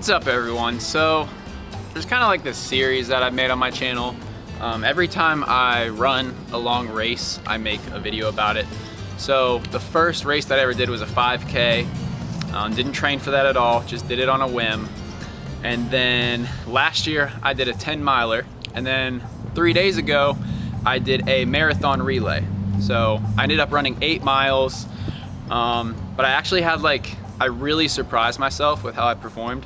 What's up everyone? So there's kind of like this series that I've made on my channel. Every time I run a long race, I make a video about it. So the first race that I ever did was a 5K. Didn't train for that at all, just did it on a whim. And then last year I did a 10 miler. And then 3 days ago, I did a marathon relay. So I ended up running 8 miles. But I actually had I really surprised myself with how I performed.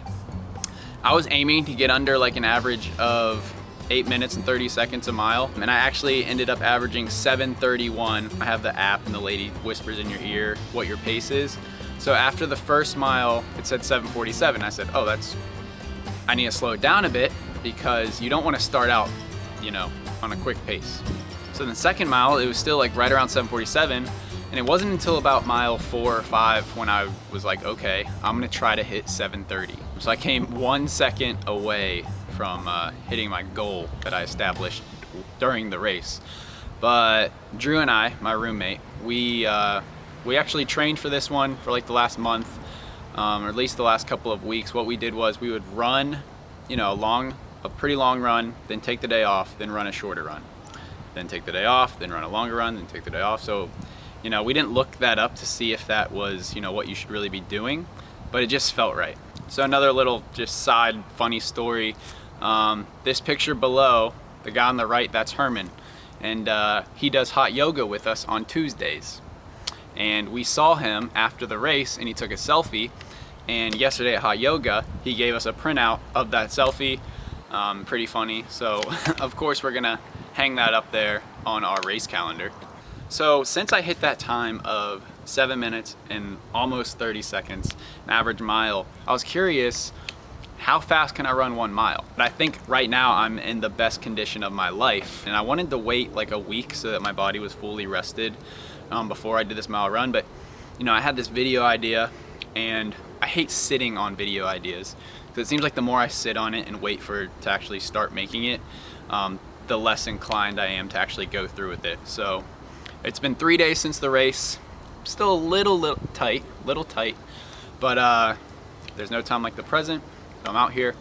I was aiming to get under like an average of 8 minutes and 30 seconds a mile, and I actually ended up averaging 7:31. I have the app and the lady whispers in your ear what your pace is. So after the first mile, it said 7:47. I said, oh, I need to slow it down a bit because you don't want to start out, on a quick pace. So the second mile, it was still like right around 7:47. And it wasn't until about mile 4 or 5 when I was like, okay, I'm gonna try to hit 7:30. So I came 1 second away from hitting my goal that I established during the race. But Drew and I, my roommate, we actually trained for this one for like the last month, or at least the last couple of weeks. What we did was we would run, a pretty long run, then take the day off, then run a shorter run. Then take the day off, then run a longer run, then take the day off. So we didn't look that up to see if that was, what you should really be doing, but it just felt right. So another little just side funny story. This picture below, the guy on the right, that's Herman. And he does hot yoga with us on Tuesdays. And we saw him after the race and he took a selfie. And yesterday at hot yoga, he gave us a printout of that selfie. Pretty funny. So of course we're gonna hang that up there on our race calendar. So since I hit that time of 7 minutes and almost 30 seconds, an average mile, I was curious, how fast can I run 1 mile? But I think right now I'm in the best condition of my life. And I wanted to wait like a week so that my body was fully rested before I did this mile run. But I had this video idea, and I hate sitting on video ideas. Because it seems like the more I sit on it and wait for it to actually start making it, the less inclined I am to actually go through with it. So it's been 3 days since the race. Still a little tight, but there's no time like the present. So I'm out here.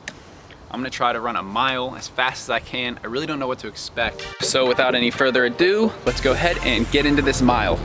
I'm gonna try to run a mile as fast as I can. I really don't know what to expect. So without any further ado, let's go ahead and get into this mile.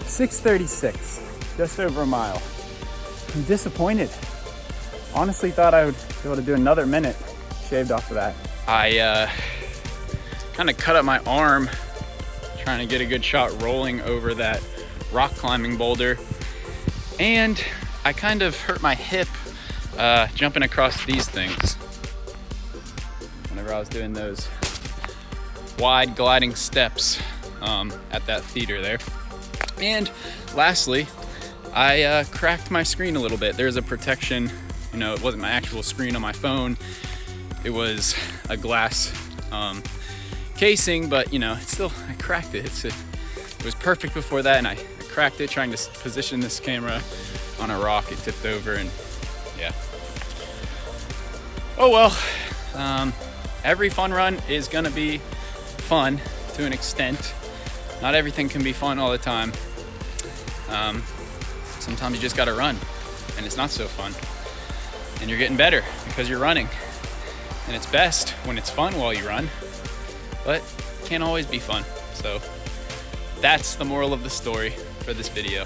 .636, just over a mile. I'm disappointed. Honestly thought I would be able to do another minute shaved off of that. I kind of cut up my arm trying to get a good shot rolling over that rock climbing boulder, and I kind of hurt my hip jumping across these things whenever I was doing those wide gliding steps at that theater there. And lastly, I cracked my screen a little bit. There's a protection, it wasn't my actual screen on my phone. It was a glass casing, but it's still, I cracked it. It was perfect before that, and I cracked it trying to position this camera on a rock. It tipped over, and yeah. Oh well, every fun run is gonna be fun to an extent. Not everything can be fun all the time. Sometimes you just gotta run, and it's not so fun. And you're getting better because you're running. And it's best when it's fun while you run, but it can't always be fun. So that's the moral of the story for this video.